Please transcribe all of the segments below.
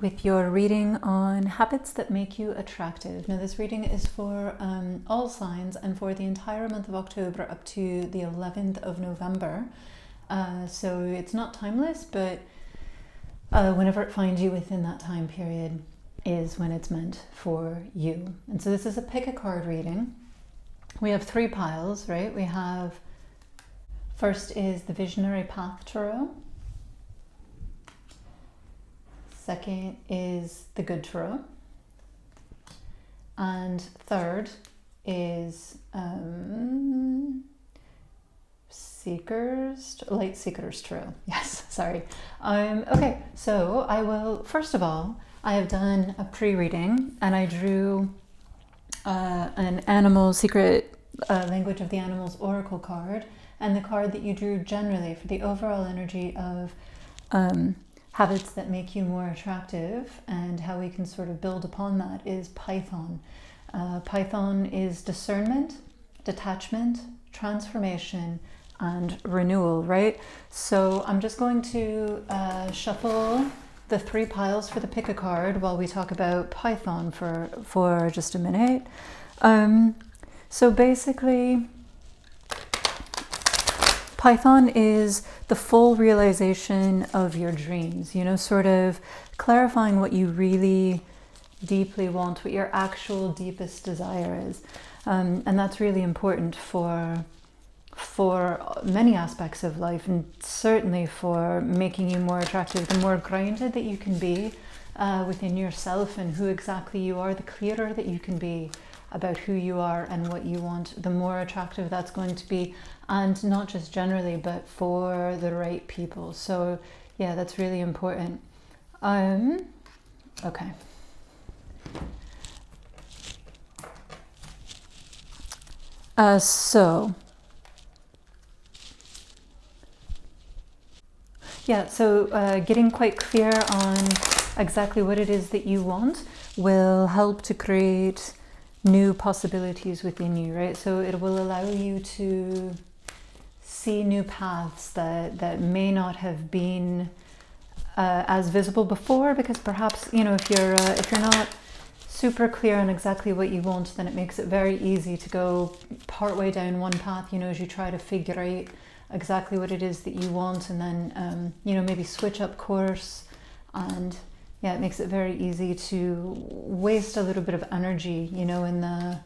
with your reading on habits that make you attractive. Now this reading is for all signs and for the entire month of October up to the 11th of November. So it's not timeless, but whenever it finds you within that time period is when it's meant for you. And so this is a pick a card reading. We have 3 piles, right? We have, first is the Visionary Path Tarot. Second is the Good Tarot. And third is Light Seekers Tarot. Yes, sorry. Okay, so I will, first of all, I have done a pre-reading and I drew an animal secret language of the animals oracle card, and the card that you drew generally for the overall energy of habits that make you more attractive and how we can sort of build upon that is Python. Python is discernment, detachment, transformation, and renewal, right? So I'm just going to shuffle the 3 piles for the pick a card while we talk about Python for just a minute. So basically, Python is the full realization of your dreams, you know, sort of clarifying what you really deeply want, what your actual deepest desire is. And that's really important for many aspects of life, and certainly for making you more attractive. The more grounded that you can be within yourself and who exactly you are, the clearer that you can be about who you are and what you want, the more attractive that's going to be, and not just generally, but for the right people. So yeah, that's really important. Okay. So getting quite clear on exactly what it is that you want will help to create new possibilities within you, right? So it will allow you to see new paths that may not have been as visible before, because perhaps, you know, if you're not super clear on exactly what you want, then it makes it very easy to go partway down one path, you know, as you try to figure out exactly what it is that you want, and then you know, maybe switch up course. And yeah, it makes it very easy to waste a little bit of energy, you know, in the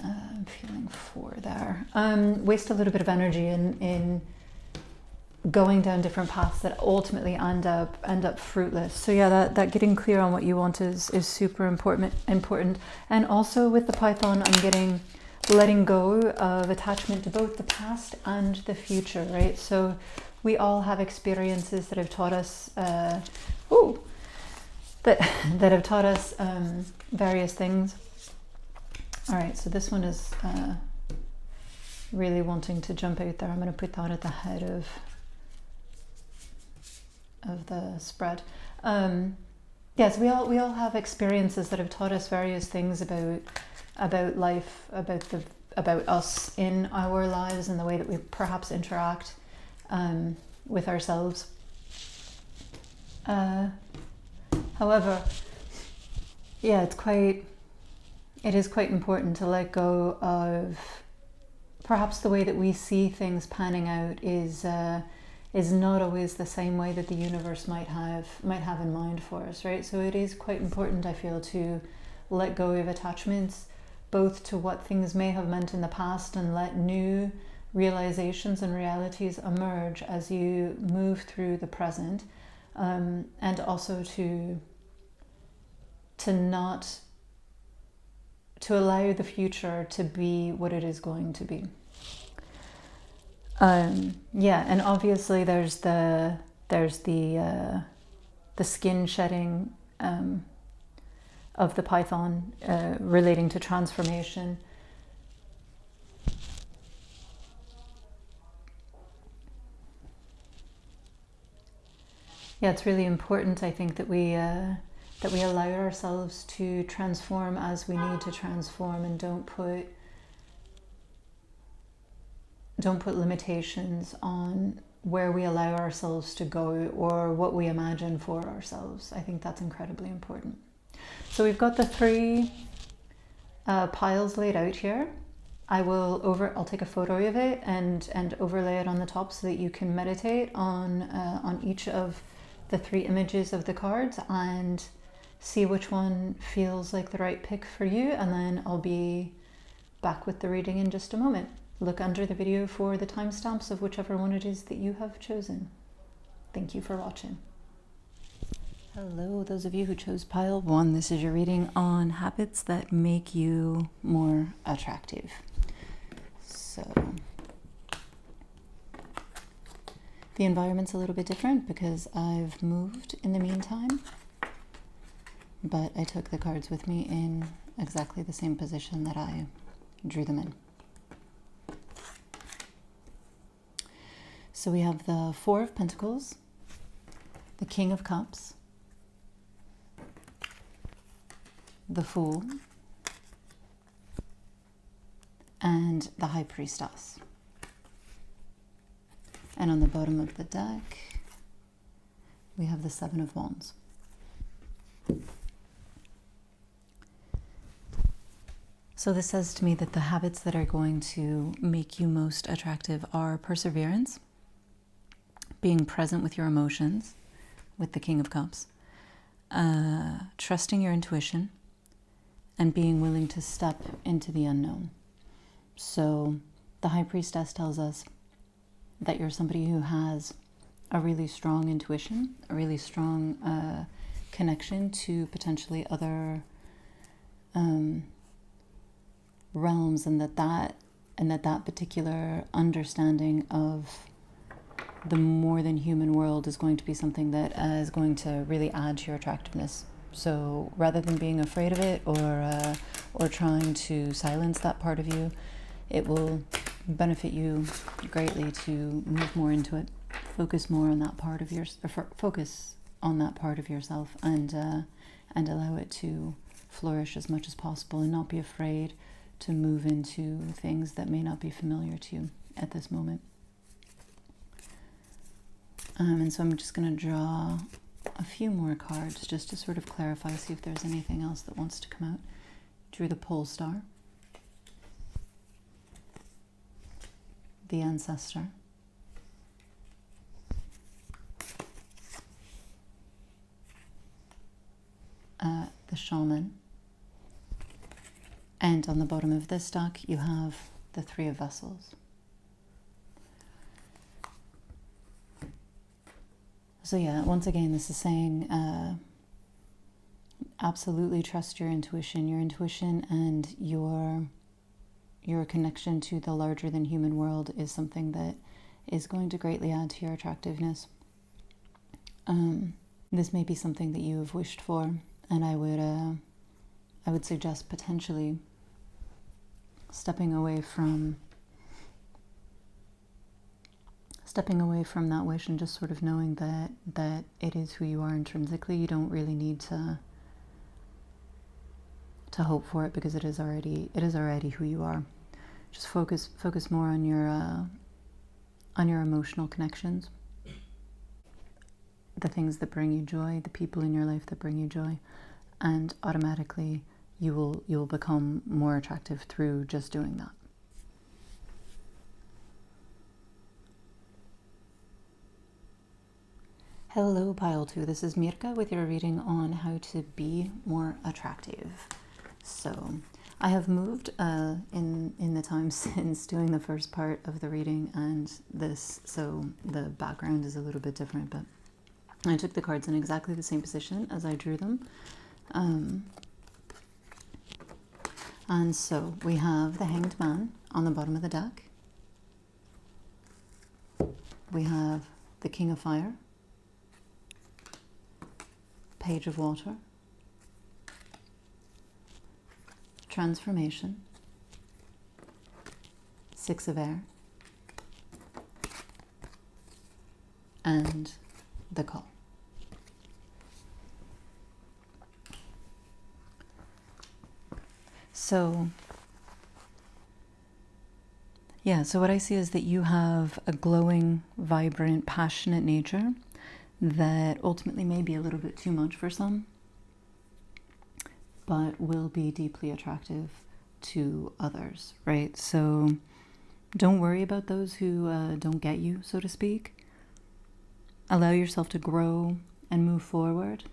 I'm feeling 4 there. Waste a little bit of energy in going down different paths that ultimately end up fruitless. So yeah, that getting clear on what you want is super important. And also with the Python, I'm letting go of attachment to both the past and the future, right? So we all have experiences that have taught us that have taught us various things. All right, so this one is really wanting to jump out there. I'm going to put that at the head of the spread. Yes, we all have experiences that have taught us various things about life, about us in our lives and the way that we perhaps interact with ourselves. However, yeah, it is quite important to let go of perhaps the way that we see things panning out is not always the same way that the universe might have in mind for us, right? So it is quite important, I feel, to let go of attachments, both to what things may have meant in the past, and let new realizations and realities emerge as you move through the present, and also to allow the future to be what it is going to be. Yeah, and obviously there's the skin shedding of the Python relating to transformation. Yeah, it's really important, I think, that we allow ourselves to transform as we need to transform, and don't put limitations on where we allow ourselves to go or what we imagine for ourselves. I think that's incredibly important. So we've got the three piles laid out here. I'll take a photo of it and overlay it on the top so that you can meditate on each of the three images of the cards and see which one feels like the right pick for you, and then I'll be back with the reading in just a moment. Look under the video for the timestamps of whichever one it is that you have chosen. Thank you for watching. Hello, those of you who chose pile 1. This is your reading on habits that make you more attractive. So the environment's a little bit different because I've moved in the meantime, but I took the cards with me in exactly the same position that I drew them in. So we have the Four of Pentacles, the King of Cups, the Fool, and the High Priestess. And on the bottom of the deck, we have the Seven of Wands. So this says to me that the habits that are going to make you most attractive are perseverance, being present with your emotions, with the King of Cups, trusting your intuition, and being willing to step into the unknown. So the High Priestess tells us that you're somebody who has a really strong intuition, a really strong connection to potentially other realms, and that particular understanding of the more than human world is going to be something that is going to really add to your attractiveness. So rather than being afraid of it or trying to silence that part of you, it will benefit you greatly to move more into it, focus on that part of yourself, and allow it to flourish as much as possible, and not be afraid to move into things that may not be familiar to you at this moment. And so I'm just going to draw a few more cards just to sort of clarify, see if there's anything else that wants to come out. Drew the Pole Star, the Ancestor, the Shaman, and on the bottom of this deck you have the Three of Vessels. So yeah, once again, this is saying absolutely trust your intuition. Your intuition and your connection to the larger than human world is something that is going to greatly add to your attractiveness. This may be something that you have wished for, and I would suggest potentially stepping away from that wish and just sort of knowing that it is who you are intrinsically. You don't really need to hope for it, because it is already who you are. Just focus more on your emotional connections, the things that bring you joy, the people in your life that bring you joy, and automatically you will become more attractive through just doing that. Hello, Pile 2. This is Mirka with your reading on how to be more attractive. So I have moved in the time since doing the first part of the reading and this, so the background is a little bit different, but I took the cards in exactly the same position as I drew them. And so we have the Hanged Man on the bottom of the deck. We have the King of Fire, Page of Water, Transformation, Six of Air, and the Call. So Yeah, so what I see is that you have a glowing, vibrant, passionate nature that ultimately may be a little bit too much for some, but will be deeply attractive to others, right? So don't worry about those who don't get you, so to speak. Allow yourself to grow and move forward.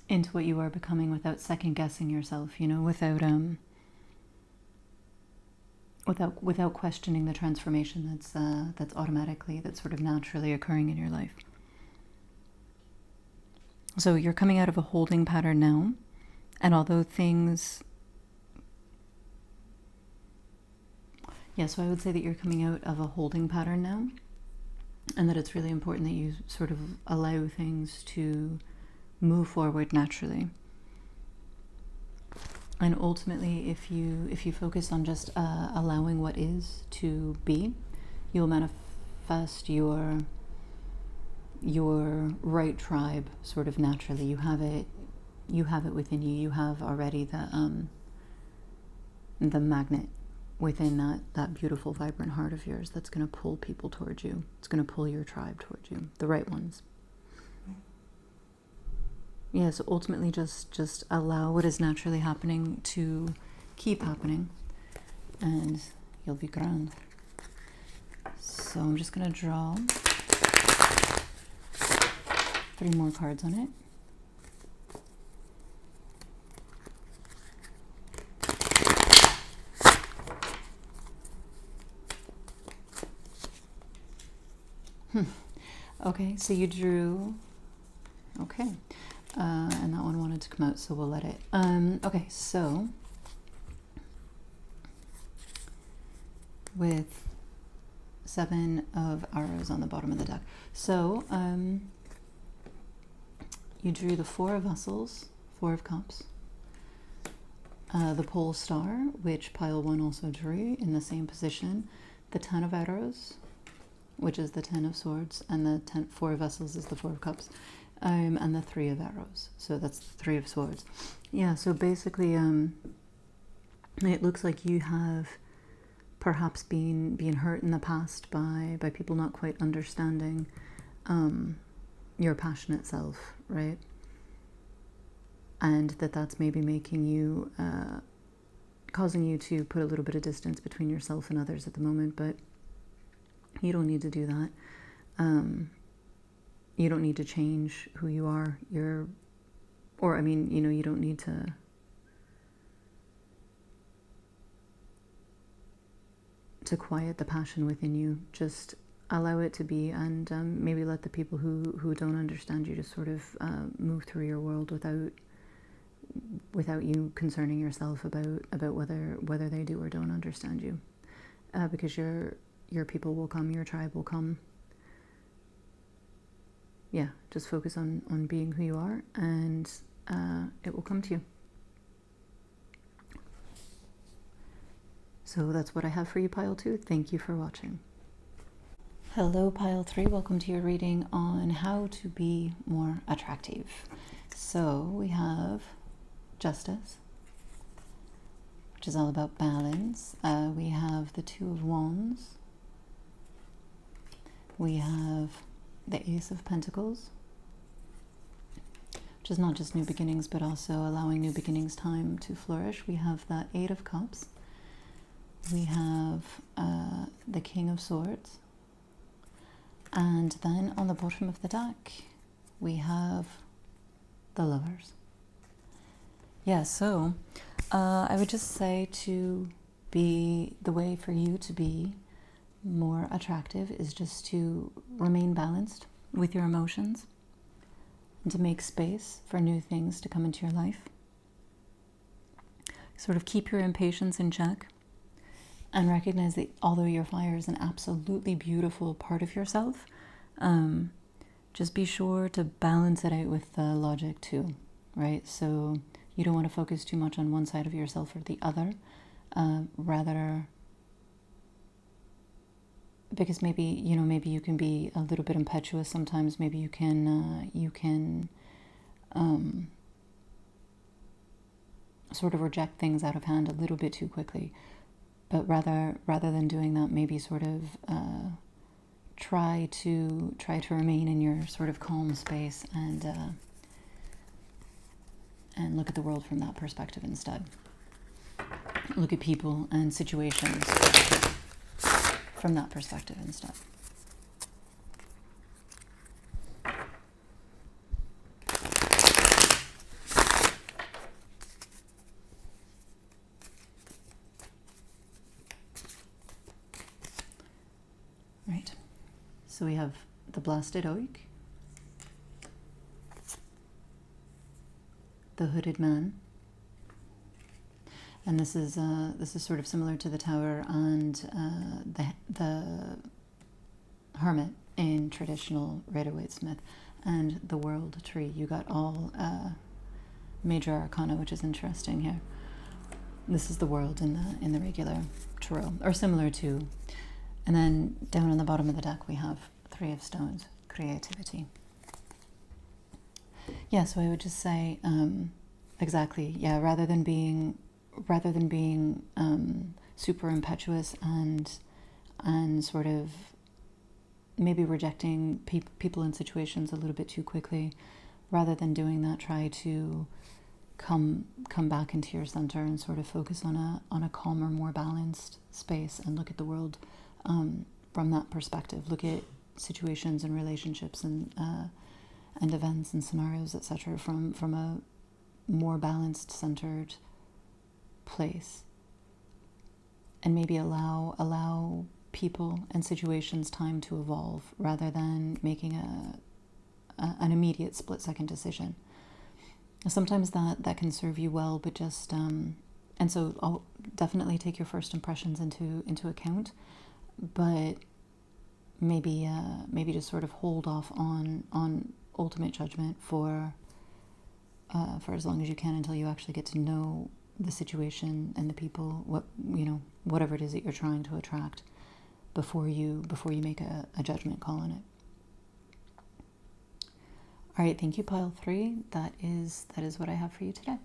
Into what you are becoming without second guessing yourself, without questioning the transformation that's sort of naturally occurring in your life. So you're coming out of a holding pattern now, and although things, so I would say that you're coming out of a holding pattern now, and that it's really important that you sort of allow things to move forward naturally. And ultimately, if you focus on just allowing what is to be, you'll manifest your right tribe sort of naturally. You have it within you. You have already the magnet within that beautiful, vibrant heart of yours that's going to pull people towards you. It's going to pull your tribe towards you, the right ones. Yeah, so ultimately just allow what is naturally happening to keep happening, and you'll be grand. So I'm just going to draw 3 more cards on it. Okay, so you drew... Okay. And that one wanted to come out, so we'll let it. Okay, so with 7 of arrows on the bottom of the deck. So you drew the 4 of vessels, 4 of cups, the pole star, which pile 1 also drew in the same position, the 10 of arrows, which is the 10 of swords, and the 4 of vessels is the 4 of cups. And the 3 of arrows, so that's the 3 of swords. Yeah, so basically it looks like you have perhaps been hurt in the past by people not quite understanding your passionate self, right? And that's maybe making you causing you to put a little bit of distance between yourself and others at the moment, but you don't need to do that. You don't need to change who you are. You don't need to quiet the passion within you. Just allow it to be, and maybe let the people who don't understand you just sort of move through your world without you concerning yourself about whether they do or don't understand you, because your people will come, your tribe will come. Yeah, just focus on being who you are, and it will come to you. So that's what I have for you, Pile 2. Thank you for watching. Hello, Pile 3. Welcome to your reading on how to be more attractive. So we have Justice, which is all about balance. We have the 2 of Wands. We have the Ace of Pentacles, which is not just new beginnings, but also allowing new beginnings time to flourish. We have the 8 of Cups. We have the King of Swords. And then on the bottom of the deck, we have the Lovers. Yeah, so I would just say to be the way for you to be more attractive is just to remain balanced with your emotions and to make space for new things to come into your life. Sort of keep your impatience in check and recognize that although your fire is an absolutely beautiful part of yourself, just be sure to balance it out with the logic too, right? So you don't want to focus too much on one side of yourself or the other, rather, because maybe you can be a little bit impetuous sometimes. Maybe you can sort of reject things out of hand a little bit too quickly. But rather than doing that, maybe sort of try to remain in your sort of calm space and look at the world from that perspective instead. Look at people and situations from that perspective instead. Right. So we have the blasted oak, the hooded man, and this is sort of similar to the Tower and the Hermit in traditional Rider-Waite-Smith, and the World Tree. You got all major arcana, which is interesting here. This is the World in the regular tarot, or similar to. And then down on the bottom of the deck we have Three of Stones, creativity. Yeah, so I would just say exactly, yeah, rather than being super impetuous and sort of maybe rejecting people and situations a little bit too quickly, rather than doing that, try to come back into your center and sort of focus on a calmer, more balanced space, and look at the world from that perspective. Look at situations and relationships and events and scenarios, etc., from a more balanced, centered place, and maybe allow people and situations time to evolve rather than making an immediate split-second decision. Sometimes that can serve you well, but just and so I'll definitely take your first impressions into account, but maybe just sort of hold off on ultimate judgment for as long as you can, until you actually get to know the situation and the people, whatever it is that you're trying to attract, before you make a judgment call on it. All right, thank you, pile 3. That is what I have for you today.